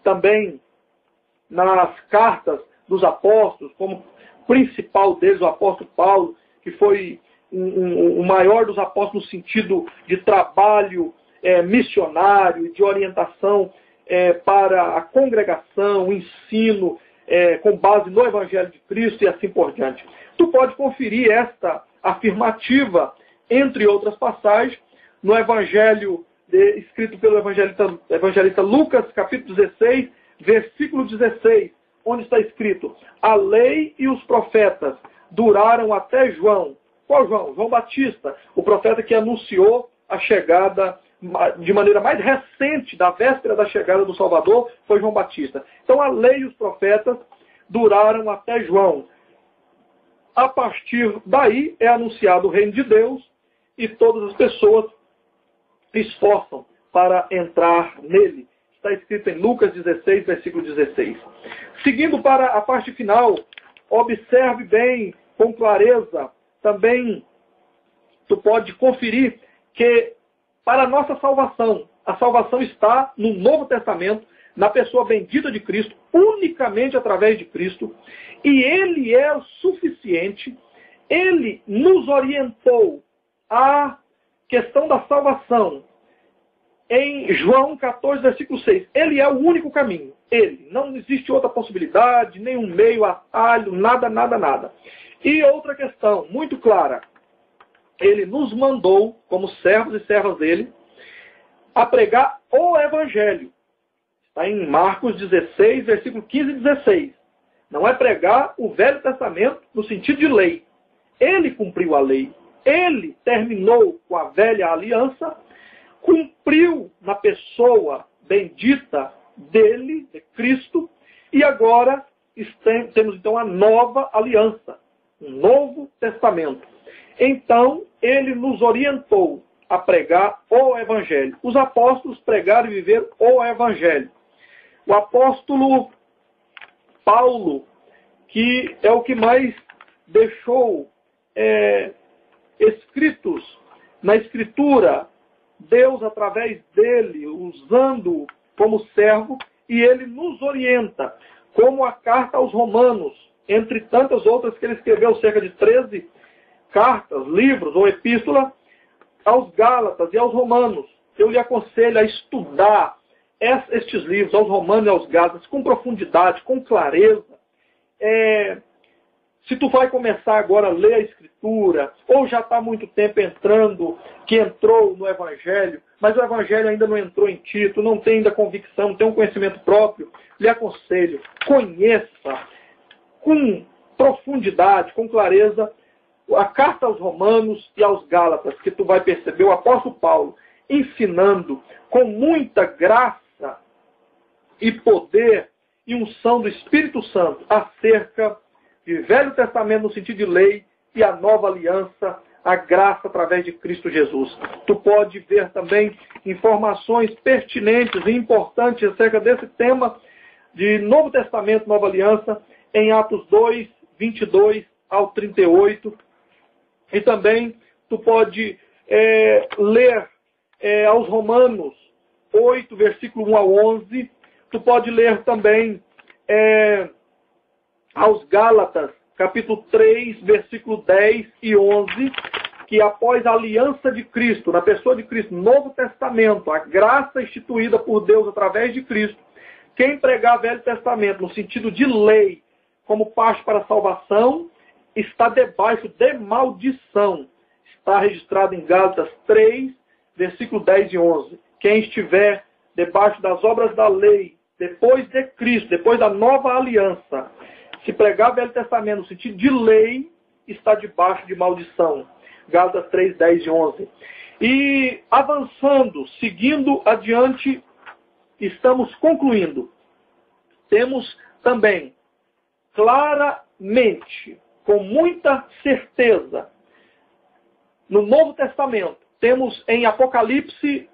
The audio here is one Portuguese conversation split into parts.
também nas cartas dos apóstolos, como principal deles, o apóstolo Paulo, que foi o maior dos apóstolos no sentido de trabalho missionário, de orientação para a congregação, o ensino, com base no Evangelho de Cristo e assim por diante. Tu pode conferir esta afirmativa, entre outras passagens, no Evangelho escrito pelo evangelista Lucas, capítulo 16, versículo 16, onde está escrito: a lei e os profetas duraram até João. Qual João? João Batista, o profeta que anunciou a chegada de maneira mais recente, da véspera da chegada do Salvador, foi João Batista. Então a lei e os profetas duraram até João. A partir daí é anunciado o reino de Deus e todas as pessoas se esforçam para entrar nele. Está escrito em Lucas 16, versículo 16. Seguindo para a parte final, observe bem, com clareza, também tu pode conferir que para a nossa salvação, a salvação está no Novo Testamento, na pessoa bendita de Cristo, unicamente através de Cristo, e Ele é o suficiente. Ele nos orientou a questão da salvação em João 14, versículo 6. Ele é o único caminho. Ele. Não existe outra possibilidade, nenhum meio, atalho, nada, nada, nada. E outra questão muito clara. Ele nos mandou, como servos e servas dele, a pregar o Evangelho. Está em Marcos 16, versículo 15 e 16. Não é pregar o Velho Testamento no sentido de lei. Ele cumpriu a lei. Ele terminou com a velha aliança, cumpriu na pessoa bendita dele, de Cristo, e agora temos então a nova aliança, um novo testamento. Então, ele nos orientou a pregar o Evangelho. Os apóstolos pregaram e viveram o Evangelho. O apóstolo Paulo, que é o que mais deixou escritos na Escritura, Deus através dele, usando como servo, e ele nos orienta, como a carta aos Romanos, entre tantas outras que ele escreveu, cerca de 13 cartas, livros ou epístola, aos Gálatas e aos Romanos. Eu lhe aconselho a estudar estes livros, aos Romanos e aos Gálatas, com profundidade, com clareza. Se tu vai começar agora a ler a Escritura, ou já está há muito tempo que entrou no Evangelho, mas o Evangelho ainda não entrou em ti, tu não tem ainda convicção, não tem um conhecimento próprio, lhe aconselho, conheça com profundidade, com clareza, a carta aos Romanos e aos Gálatas, que tu vai perceber o apóstolo Paulo ensinando com muita graça e poder e unção do Espírito Santo acerca de Velho Testamento no sentido de lei e a nova aliança, a graça através de Cristo Jesus. Tu pode ver também informações pertinentes e importantes acerca desse tema de Novo Testamento, Nova Aliança, em Atos 2, 22 ao 38. E também tu pode ler aos Romanos 8, versículo 1 a 11. Tu pode ler também aos Gálatas, capítulo 3, versículo 10 e 11, que após a aliança de Cristo, na pessoa de Cristo, Novo Testamento, a graça instituída por Deus através de Cristo, quem pregar Velho Testamento no sentido de lei, como parte para a salvação, está debaixo de maldição. Está registrado em Gálatas 3, versículo 10 e 11. Quem estiver debaixo das obras da lei, depois de Cristo, depois da nova aliança, se pregar Velho Testamento no sentido de lei, está debaixo de maldição. Gálatas 3, 10 e 11. E avançando, seguindo adiante, estamos concluindo. Temos também claramente, com muita certeza, no Novo Testamento, temos em Apocalipse,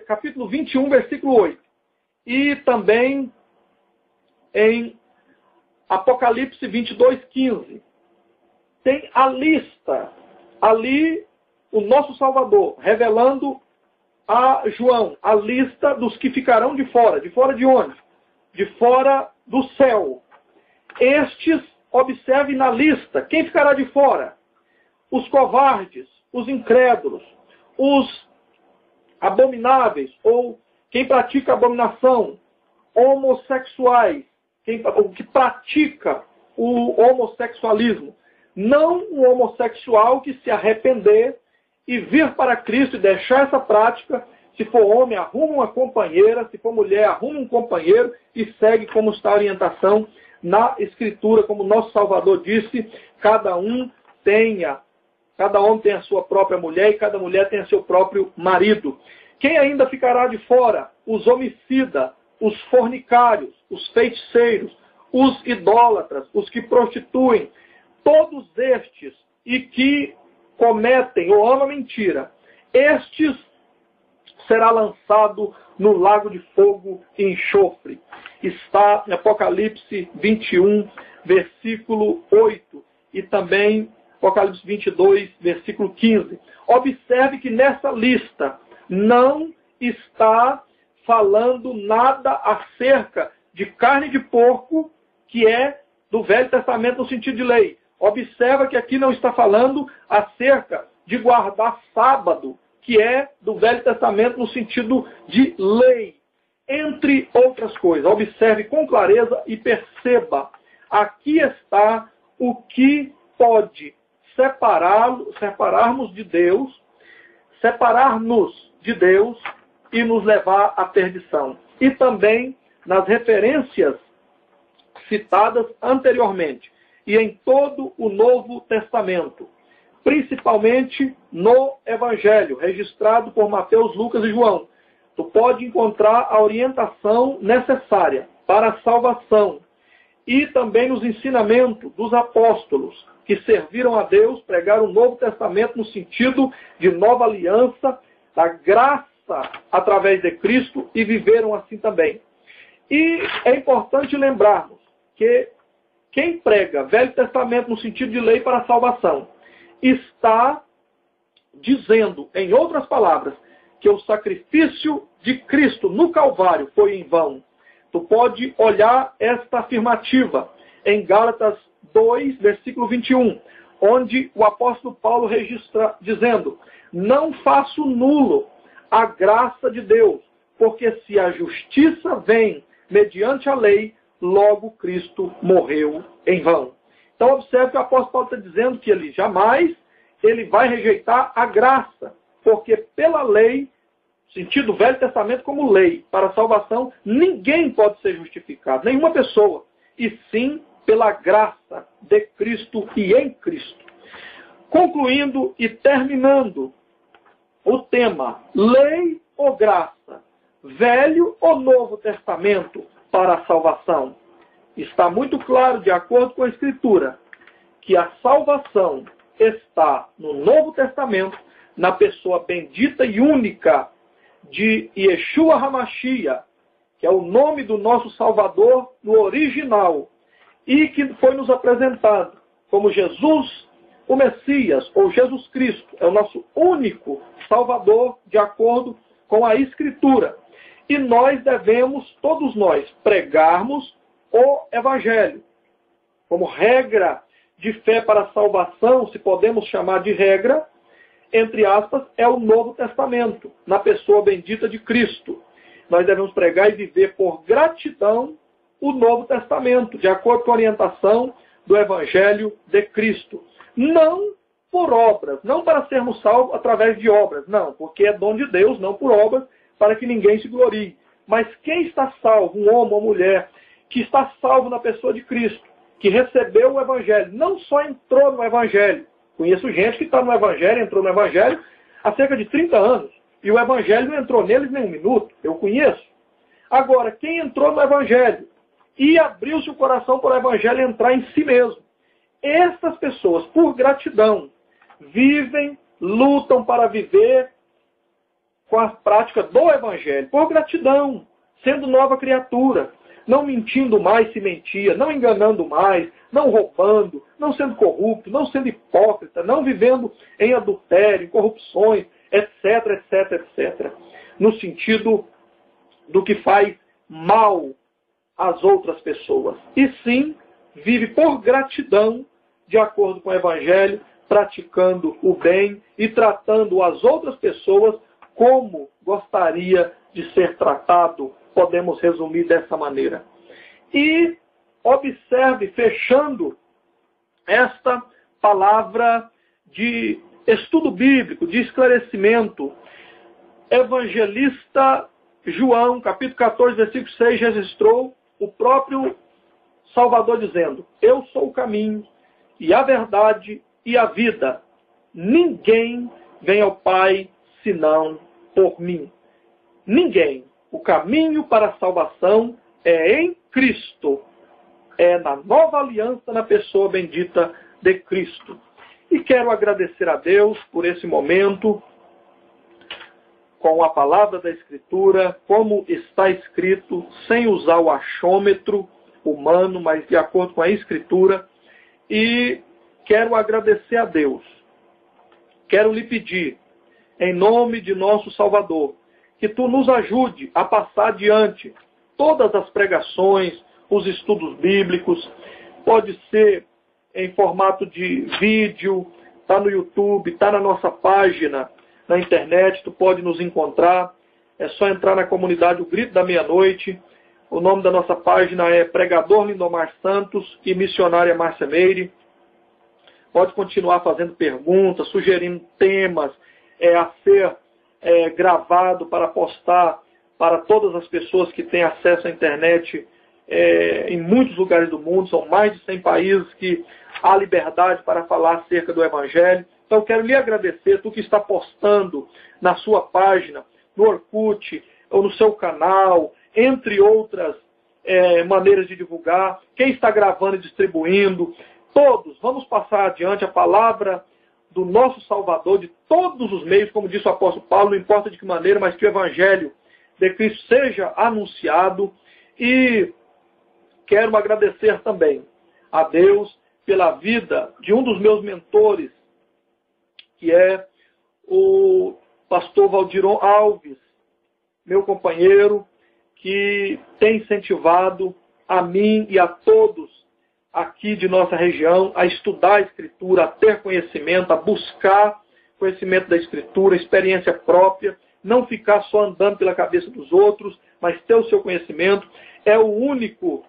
capítulo 21, versículo 8. E também em Apocalipse 22, 15. Tem a lista, ali, o nosso Salvador, revelando a João a lista dos que ficarão de fora. De fora de onde? De fora do céu. Estes, observe na lista, quem ficará de fora? Os covardes, os incrédulos, os abomináveis, ou quem pratica abominação, homossexuais, o que pratica o homossexualismo. Não o homossexual que se arrepender e vir para Cristo e deixar essa prática. Se for homem, arruma uma companheira. Se for mulher, arruma um companheiro e segue como está a orientação na Escritura, como nosso Salvador disse, cada homem tem a sua própria mulher e cada mulher tem a seu próprio marido. Quem ainda ficará de fora? Os homicidas, os fornicários, os feiticeiros, os idólatras, os que prostituem, todos estes e que cometem ou amam mentira, estes será lançado no lago de fogo e enxofre. Está em Apocalipse 21, versículo 8 e também Apocalipse 22, versículo 15. Observe que nessa lista não está falando nada acerca de carne de porco, que é do Velho Testamento no sentido de lei. Observa que aqui não está falando acerca de guardar sábado, que é do Velho Testamento no sentido de lei. Entre outras coisas, observe com clareza e perceba. Aqui está o que pode separar-nos de Deus e nos levar à perdição. E também nas referências citadas anteriormente e em todo o Novo Testamento, principalmente no Evangelho, registrado por Mateus, Lucas e João. Tu pode encontrar a orientação necessária para a salvação e também nos ensinamentos dos apóstolos que serviram a Deus, pregaram o Novo Testamento no sentido de nova aliança, da graça através de Cristo e viveram assim também. E é importante lembrarmos que quem prega Velho Testamento no sentido de lei para a salvação está dizendo, em outras palavras, que o sacrifício de Cristo no Calvário foi em vão. Tu pode olhar esta afirmativa em Gálatas 2, versículo 21, onde o apóstolo Paulo registra dizendo: não faço nulo a graça de Deus, porque se a justiça vem mediante a lei, logo Cristo morreu em vão. Então observe que o apóstolo Paulo está dizendo que ele jamais vai rejeitar a graça, porque pela lei, sentido Velho Testamento como lei para a salvação, ninguém pode ser justificado, nenhuma pessoa, e sim pela graça de Cristo e em Cristo. Concluindo e terminando o tema, lei ou graça, Velho ou Novo Testamento para a salvação? Está muito claro, de acordo com a Escritura, que a salvação está no Novo Testamento, na pessoa bendita e única de Yeshua HaMashiach, que é o nome do nosso Salvador no original, e que foi nos apresentado como Jesus, o Messias, ou Jesus Cristo, é o nosso único Salvador, de acordo com a Escritura. E nós devemos, todos nós, pregarmos o Evangelho. Como regra de fé para a salvação, se podemos chamar de regra, entre aspas, é o Novo Testamento, na pessoa bendita de Cristo. Nós devemos pregar e viver por gratidão o Novo Testamento, de acordo com a orientação do Evangelho de Cristo. Não por obras, não para sermos salvos através de obras, não, porque é dom de Deus, não por obras, para que ninguém se glorie. Mas quem está salvo, um homem ou mulher, que está salvo na pessoa de Cristo, que recebeu o Evangelho, não só entrou no Evangelho. Conheço gente que está no Evangelho, entrou no Evangelho há cerca de 30 anos, e o Evangelho não entrou neles nem um minuto. Eu conheço. Agora, quem entrou no Evangelho e abriu-se o coração para o Evangelho entrar em si mesmo, essas pessoas, por gratidão, vivem, lutam para viver com a prática do Evangelho, por gratidão, sendo nova criatura, não mentindo mais se mentia, não enganando mais, não roubando, não sendo corrupto, não sendo hipócrita, não vivendo em adultério, em corrupções, etc, etc, etc. No sentido do que faz mal às outras pessoas. E sim, vive por gratidão, de acordo com o Evangelho, praticando o bem e tratando as outras pessoas como gostaria de ser tratado. Podemos resumir dessa maneira. E observe, fechando esta palavra de estudo bíblico, de esclarecimento, evangelista João, capítulo 14, versículo 6, registrou o próprio Salvador dizendo: eu sou o caminho e a verdade e a vida. Ninguém vem ao Pai senão por mim. Ninguém. O caminho para a salvação é em Cristo. É na nova aliança, na pessoa bendita de Cristo. E quero agradecer a Deus por esse momento, com a palavra da Escritura, como está escrito, sem usar o achômetro humano, mas de acordo com a Escritura. E quero agradecer a Deus. Quero lhe pedir, em nome de nosso Salvador, que tu nos ajude a passar adiante todas as pregações, os estudos bíblicos. Pode ser em formato de vídeo, está no YouTube, está na nossa página na internet, tu pode nos encontrar. É só entrar na comunidade O Grito da Meia-Noite. O nome da nossa página é Pregador Lindomar Santos e Missionária Márcia Meire. Pode continuar fazendo perguntas, sugerindo temas a ser gravado para postar para todas as pessoas que têm acesso à internet em muitos lugares do mundo. São mais de 100 países que há liberdade para falar acerca do Evangelho. Então eu quero lhe agradecer, tu que está postando na sua página, no Orkut ou no seu canal, entre outras maneiras de divulgar, quem está gravando e distribuindo, todos, vamos passar adiante a palavra do nosso Salvador, de todos os meios, como disse o apóstolo Paulo, não importa de que maneira, mas que o Evangelho de Cristo seja anunciado. E quero agradecer também a Deus pela vida de um dos meus mentores, que é o pastor Valdiron Alves, meu companheiro, que tem incentivado a mim e a todos aqui de nossa região a estudar a Escritura, a ter conhecimento, a buscar conhecimento da Escritura, experiência própria, não ficar só andando pela cabeça dos outros, mas ter o seu conhecimento. É o único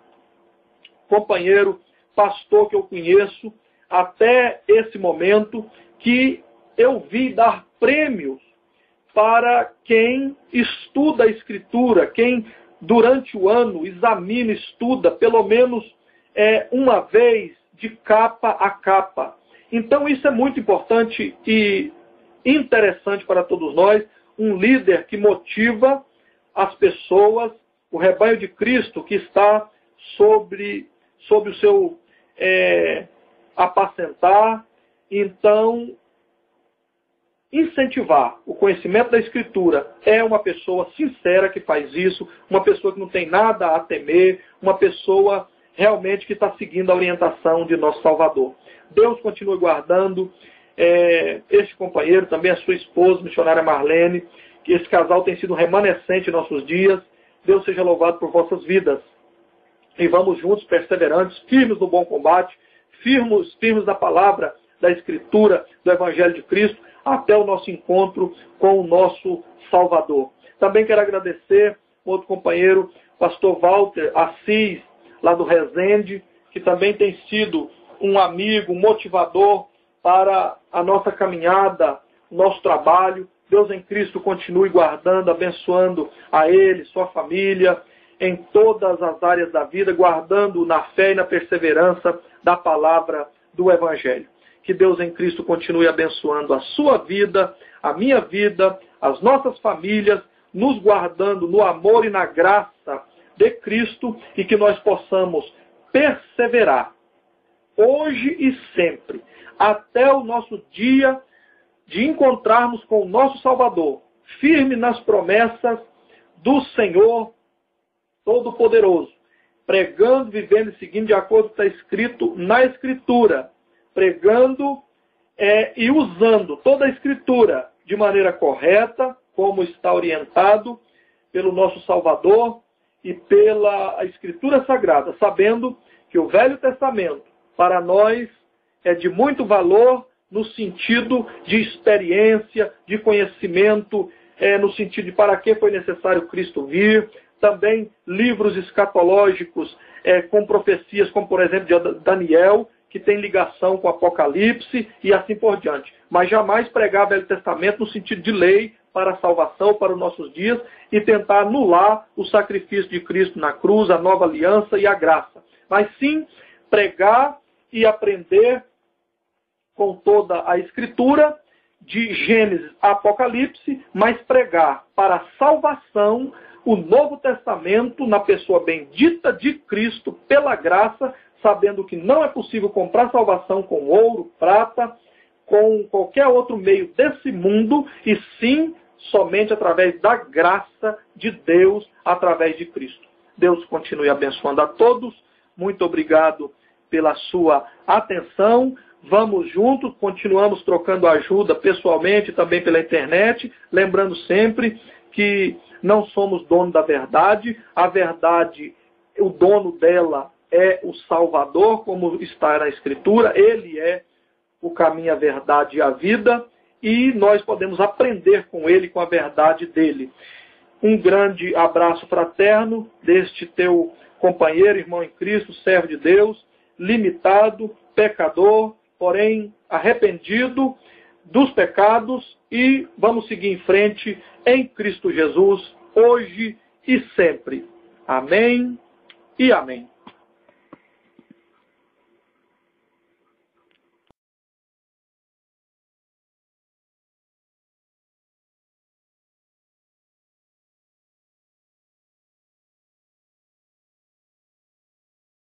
companheiro pastor que eu conheço até esse momento que eu vi dar prêmios para quem estuda a Escritura, quem durante o ano examina, estuda pelo menos uma vez de capa a capa. Então isso é muito importante e interessante para todos nós, um líder que motiva as pessoas, o rebanho de Cristo que está sobre o seu apacentar. Então, incentivar o conhecimento da Escritura é uma pessoa sincera que faz isso, uma pessoa que não tem nada a temer, uma pessoa realmente que está seguindo a orientação de nosso Salvador. Deus continue guardando este companheiro, também a sua esposa, missionária Marlene, que esse casal tem sido remanescente em nossos dias. Deus seja louvado por vossas vidas. E vamos juntos, perseverantes, firmes no bom combate, firmes na palavra da Escritura, do Evangelho de Cristo, até o nosso encontro com o nosso Salvador. Também quero agradecer outro companheiro, pastor Walter Assis, lá do Resende, que também tem sido um amigo, um motivador para a nossa caminhada, nosso trabalho. Deus em Cristo continue guardando, abençoando a ele, sua família, em todas as áreas da vida, guardando na fé e na perseverança da palavra do Evangelho. Que Deus em Cristo continue abençoando a sua vida, a minha vida, as nossas famílias, nos guardando no amor e na graça de Cristo, e que nós possamos perseverar hoje e sempre, até o nosso dia de encontrarmos com o nosso Salvador, firme nas promessas do Senhor Todo-Poderoso, pregando, vivendo e seguindo de acordo com o que está escrito na Escritura, pregando e usando toda a Escritura de maneira correta, como está orientado pelo nosso Salvador e pela Escritura Sagrada, sabendo que o Velho Testamento, para nós, é de muito valor no sentido de experiência, de conhecimento, no sentido de para que foi necessário Cristo vir. Também livros escatológicos com profecias, como por exemplo de Daniel, que tem ligação com Apocalipse e assim por diante. Mas jamais pregar Velho Testamento no sentido de lei para a salvação, para os nossos dias, e tentar anular o sacrifício de Cristo na cruz, a nova aliança e a graça. Mas sim pregar e aprender com toda a Escritura, de Gênesis a Apocalipse, mas pregar para a salvação o Novo Testamento na pessoa bendita de Cristo, pela graça, sabendo que não é possível comprar salvação com ouro, prata, com qualquer outro meio desse mundo, e sim somente através da graça de Deus, através de Cristo. Deus continue abençoando a todos. Muito obrigado pela sua atenção. Vamos juntos, continuamos trocando ajuda pessoalmente, também pela internet, lembrando sempre que não somos dono da verdade. A verdade, o dono dela é o Salvador, como está na Escritura. Ele é o caminho, a verdade e a vida, e nós podemos aprender com ele, com a verdade dele. Um grande abraço fraterno deste teu companheiro, irmão em Cristo, servo de Deus, limitado, pecador, porém arrependido dos pecados, e vamos seguir em frente em Cristo Jesus, hoje e sempre. Amém e amém.